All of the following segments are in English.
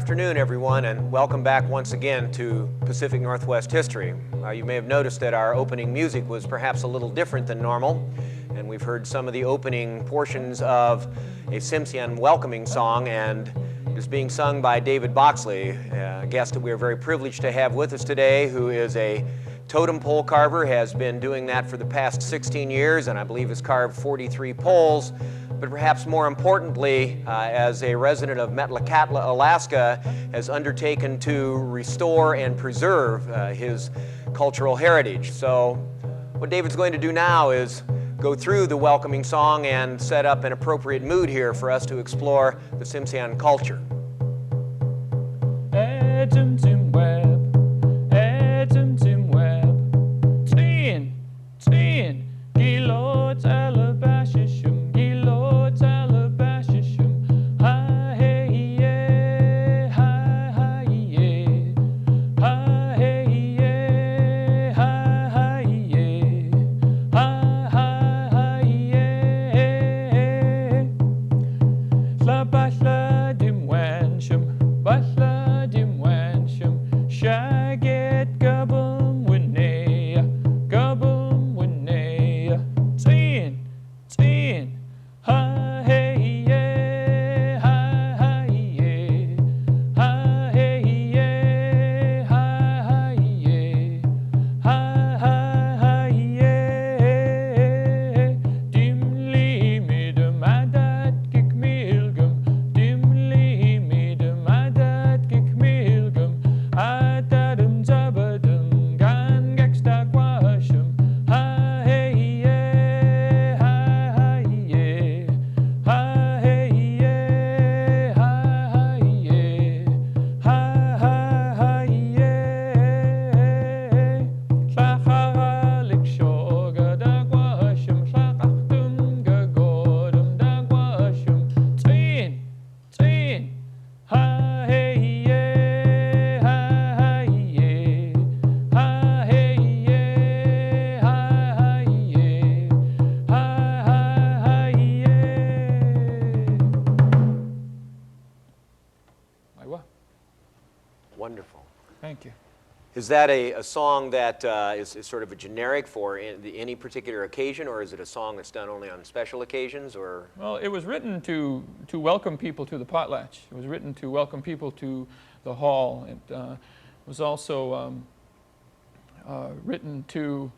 afternoon, everyone, and welcome back once again to Pacific Northwest History. You may have noticed that our opening music was perhaps a little different than normal, and we've heard some of the opening portions of a Tshimsian welcoming song, and it is being sung by David Boxley, a guest that we are very privileged to have with us today, who is a totem pole carver, has been doing that for the past 16 years, and I believe has carved 43 poles. But perhaps more importantly, as a resident of Metlakatla, Alaska, has undertaken to restore and preserve his cultural heritage. So what David's going to do now is go through the welcoming song and set up an appropriate mood here for us to explore the Tshimsian culture. Wonderful. Thank you. Is that a song that is sort of a generic for any particular occasion, or is it a song that's done only on special occasions? Or? Well, it was written to welcome people to the potlatch. It was written to welcome people to the hall. It was also written to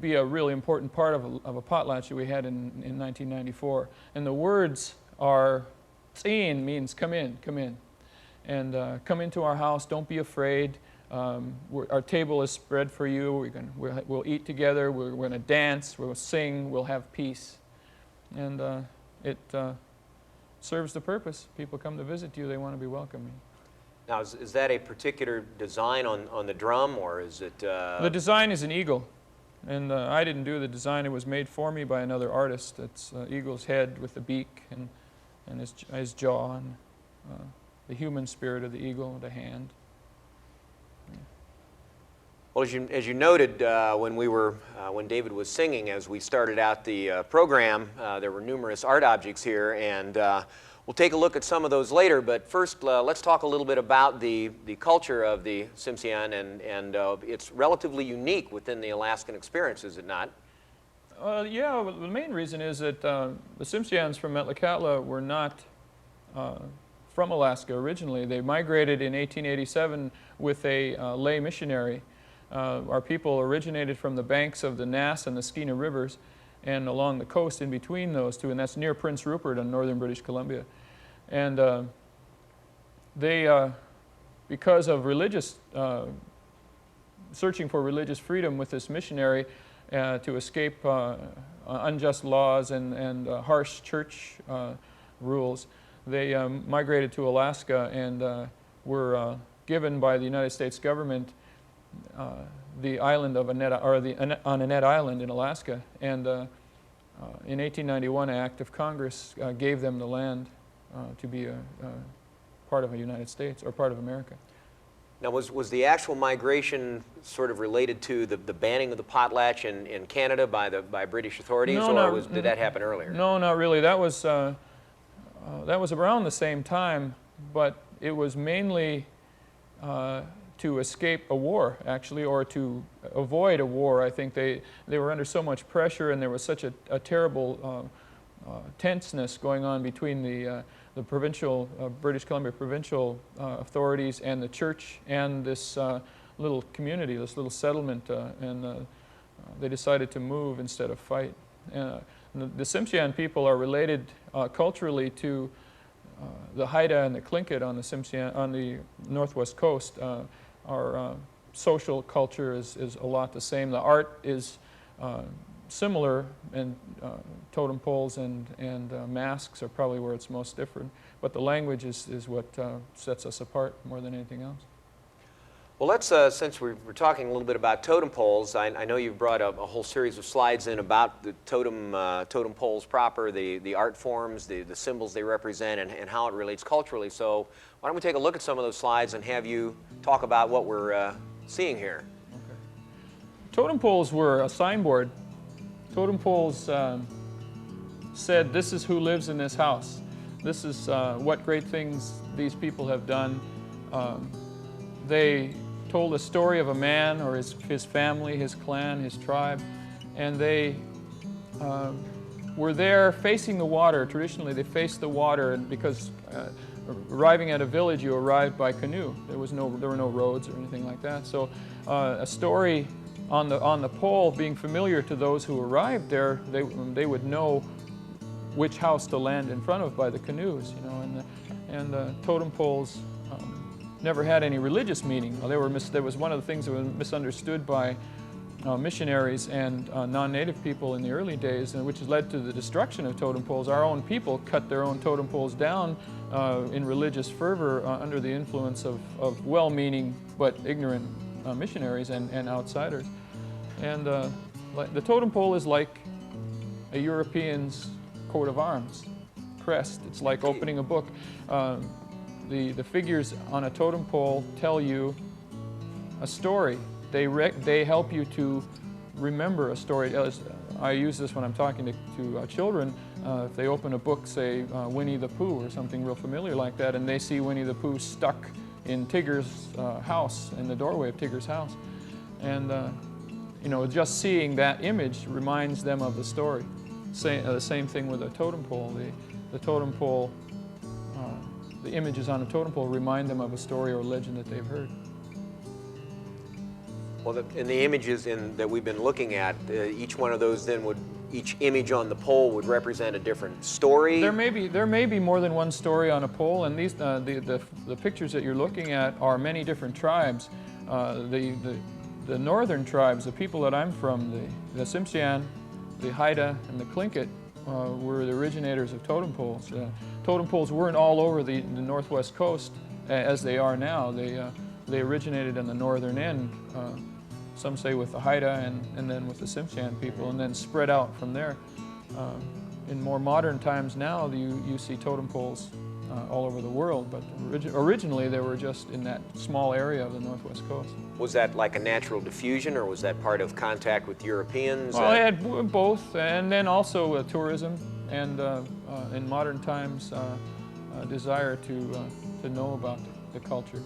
be a really important part of a potlatch that we had in 1994. And the words are, "Tsin" means come in, come in. And come into our house, don't be afraid. Our table is spread for you. We'll eat together, we're going to dance, we'll sing, we'll have peace. And it serves the purpose. People come to visit you, they want to be welcoming. Now, is that a particular design on the drum, or is it? The design is an eagle. And I didn't do the design. It was made for me by another artist. It's eagle's head with the beak and his jaw, and the human spirit of the eagle, the hand. Yeah. Well, as you noted when David was singing, as we started out the program, there were numerous art objects here, and we'll take a look at some of those later. But first, let's talk a little bit about the culture of the Tshimsian, and it's relatively unique within the Alaskan experience, is it not? Yeah, well, the main reason is that the Tshimsians from Metlakatla were not from Alaska originally. They migrated in 1887 with a lay missionary. Our people originated from the banks of the Nass and the Skeena rivers and along the coast in between those two, and that's near Prince Rupert in northern British Columbia. And they, because of religious, searching for religious freedom with this missionary to escape unjust laws and harsh church rules, they migrated to Alaska and were given by the United States government the island of on Annette Island in Alaska. And in 1891, an act of Congress gave them the land to be a part of the United States, or part of America. Now, was the actual migration sort of related to the banning of the potlatch in Canada by British authorities, or did that happen earlier? No, not really. That was around the same time, but it was mainly to escape a war, actually, or to avoid a war. I think they were under so much pressure, and there was such a terrible tenseness going on between the provincial, British Columbia provincial authorities and the church and this little community, this little settlement, and they decided to move instead of fight. The Tshimsian people are related culturally to the Haida and the Tlingit on the northwest coast. Our social culture is a lot the same. The art is similar, and totem poles and masks are probably where it's most different. But the language is what sets us apart more than anything else. Well, let's, since we're talking a little bit about totem poles, I know you've brought a whole series of slides in about the totem poles proper, the art forms, the symbols they represent, and how it relates culturally. So why don't we take a look at some of those slides and have you talk about what we're seeing here. Okay. Totem poles were a signboard. Totem poles said, "This is who lives in this house. This is what great things these people have done." They told a story of a man or his family, his clan, his tribe, and they were there facing the water. Traditionally, they faced the water, and because arriving at a village, you arrived by canoe. There were no roads or anything like that. So a story on the pole being familiar to those who arrived there, they would know which house to land in front of by the canoes, you know. And the totem poles never had any religious meaning. There was one of the things that was misunderstood by missionaries and non-native people in the early days, and which has led to the destruction of totem poles. Our own people cut their own totem poles down in religious fervor under the influence of well-meaning but ignorant missionaries and outsiders. And the totem pole is like a European's coat of arms, crest. It's like opening a book. The figures on a totem pole tell you a story. They help you to remember a story. I use this when I'm talking to children. If they open a book, say Winnie the Pooh or something real familiar like that, and they see Winnie the Pooh stuck in Tigger's house, in the doorway of Tigger's house. And you know, just seeing that image reminds them of the story. The same thing with a totem pole. The totem pole, the images on a totem pole remind them of a story or legend that they've heard. Well, in the images that we've been looking at, each one of those then each image on the pole would represent a different story? There may be more than one story on a pole, and these the pictures that you're looking at are many different tribes. The northern tribes, the people that I'm from, the Tshimsian, the Haida, and the Tlingit, were the originators of totem poles. Totem poles weren't all over the northwest coast as they are now. They originated in the northern end, some say with the Haida and then with the Tshimsian people, and then spread out from there. In more modern times now, you see totem poles all over the world, but originally they were just in that small area of the northwest coast. Was that like a natural diffusion, or was that part of contact with Europeans? Well, it had both, and then also tourism, and in modern times, a desire to know about the culture.